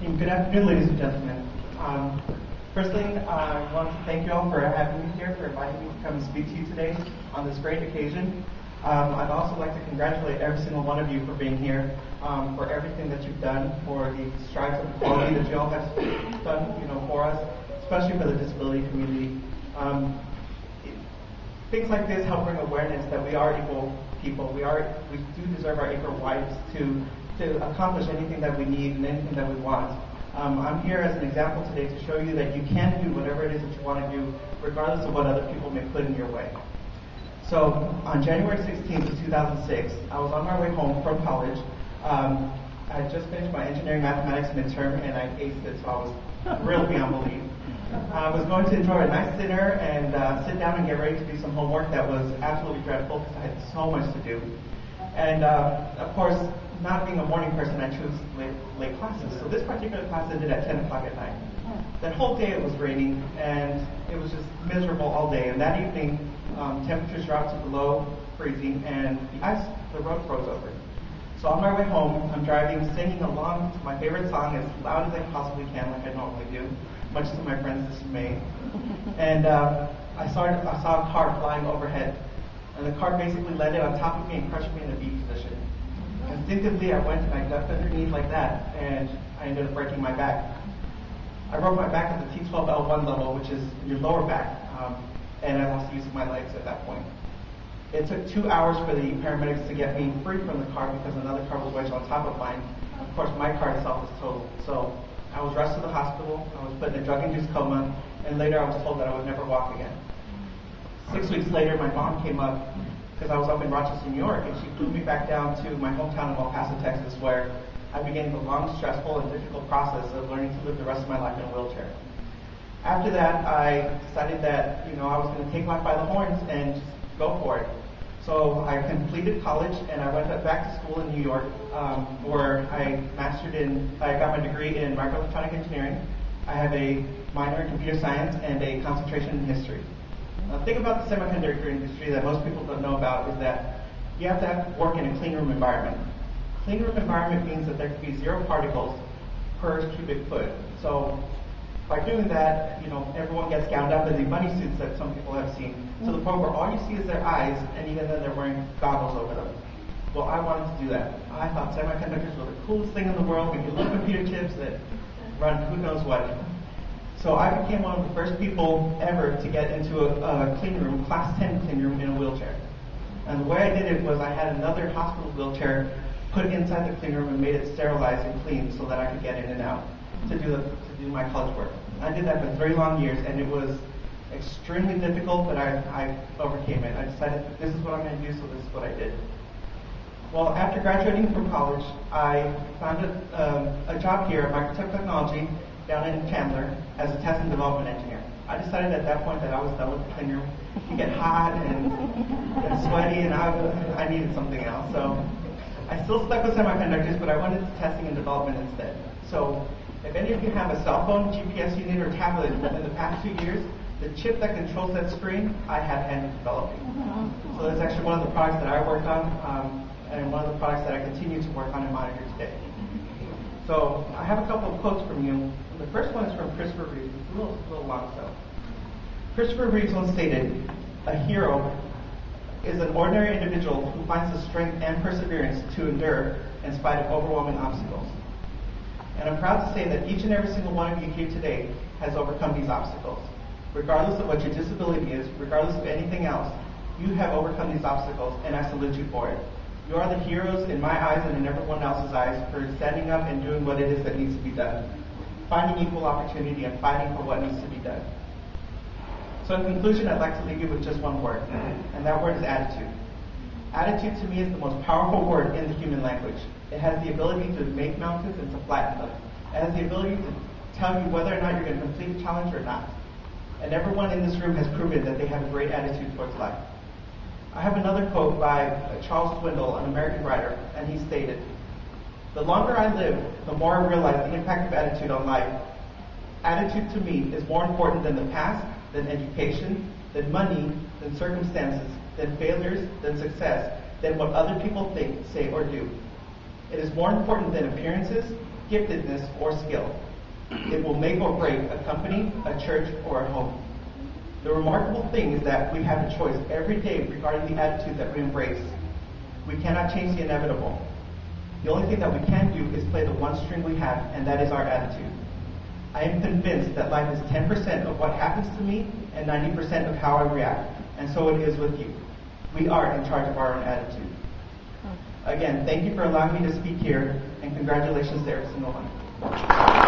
Good afternoon, ladies and gentlemen. Firstly, I want to thank you all for having me here, for inviting me to come and speak to you today on this great occasion. I'd also like to congratulate every single one of you for being here, for everything that you've done, for the strides of equality that you all have done, for us, especially for the disability community. Things like this help bring awareness that we are equal people. We do deserve our equal rights to accomplish anything that we need and anything that we want. I'm here as an example today to show you that you can do whatever it is that you want to do, regardless of what other people may put in your way. So, on January 16th of 2006, I was on my way home from college. I had just finished my engineering mathematics midterm, and I aced it, so I was thrilled beyond belief. I was going to enjoy a nice dinner and sit down and get ready to do some homework that was absolutely dreadful because I had so much to do. And, of course, not being a morning person, I chose late classes. So this particular class ended at 10 o'clock at night. That whole day it was raining, and it was just miserable all day. And that evening, temperatures dropped to below freezing, and the road froze over. So on my way home, I'm driving, singing along to my favorite song as loud as I possibly can, like I normally do, much to my friends' dismay. And I saw a car flying overhead, and the car basically landed on top of me and crushed me in a V position. Instinctively, I went and I ducked underneath like that, and I ended up breaking my back. I broke my back at the T12L1 level, which is your lower back, and I lost use of my legs at that point. It took 2 hours for the paramedics to get me free from the car because another car was wedged on top of mine. Of course, my car itself was totaled. So I was rushed to the hospital, I was put in a drug-induced coma, and later I was told that I would never walk again. 6 weeks later, my mom came up because I was up in Rochester, New York, and she flew me back down to my hometown of El Paso, Texas, where I began the long, stressful, and difficult process of learning to live the rest of my life in a wheelchair. After that, I decided that I was going to take life by the horns and just go for it. So I completed college, and I went back to school in New York, where I got my degree in microelectronic engineering. I have a minor in computer science and a concentration in history. The thing about the semiconductor industry that most people don't know about is that you have to work in a clean room environment. Clean room environment means that there can be 0 particles per cubic foot. So by doing that, everyone gets gowned up in the bunny suits that some people have seen, to the point where all you see is their eyes, and even then they're wearing goggles over them. Well, I wanted to do that. I thought semiconductors were the coolest thing in the world. We could little computer chips that run who knows what. So I became one of the first people ever to get into a clean room, class 10 clean room, in a wheelchair. And the way I did it was I had another hospital wheelchair put inside the clean room and made it sterilized and clean so that I could get in and out to do my college work. I did that for 3 long years, and it was extremely difficult, but I overcame it. I decided that this is what I'm going to do, so this is what I did. Well, after graduating from college, I found a job here at Microtech Technology down in Chandler as a test and development engineer. I decided at that point that I was done with the clean room. You get hot and get sweaty, and I needed something else. So I still stuck with semiconductors, but I went into testing and development instead. So if any of you have a cell phone, GPS unit, or tablet within the past 2 years, the chip that controls that screen, I had handed developing. So that's actually one of the products that I worked on, and one of the products that I continue to work on and monitor today. So I have a couple of quotes from you. The first one is from Christopher Reeves. It's a little long, so. Christopher Reeves once stated, "A hero is an ordinary individual who finds the strength and perseverance to endure in spite of overwhelming obstacles." And I'm proud to say that each and every single one of you here today has overcome these obstacles. Regardless of what your disability is, regardless of anything else, you have overcome these obstacles, and I salute you for it. You are the heroes in my eyes and in everyone else's eyes for standing up and doing what it is that needs to be done. Finding equal opportunity and fighting for what needs to be done. So in conclusion, I'd like to leave you with just one word, and that word is attitude. Attitude to me is the most powerful word in the human language. It has the ability to make mountains and to flatten them. It has the ability to tell you whether or not you're going to complete the challenge or not. And everyone in this room has proven that they have a great attitude towards life. I have another quote by Charles Swindoll, an American writer, and he stated, "The longer I live, the more I realize the impact of attitude on life. Attitude to me is more important than the past, than education, than money, than circumstances, than failures, than success, than what other people think, say, or do. It is more important than appearances, giftedness, or skill. It will make or break a company, a church, or a home. The remarkable thing is that we have a choice every day regarding the attitude that we embrace. We cannot change the inevitable. The only thing that we can do is play the one string we have, and that is our attitude. I am convinced that life is 10% of what happens to me and 90% of how I react, and so it is with you. We are in charge of our own attitude. Again, thank you for allowing me to speak here, and congratulations to every single one.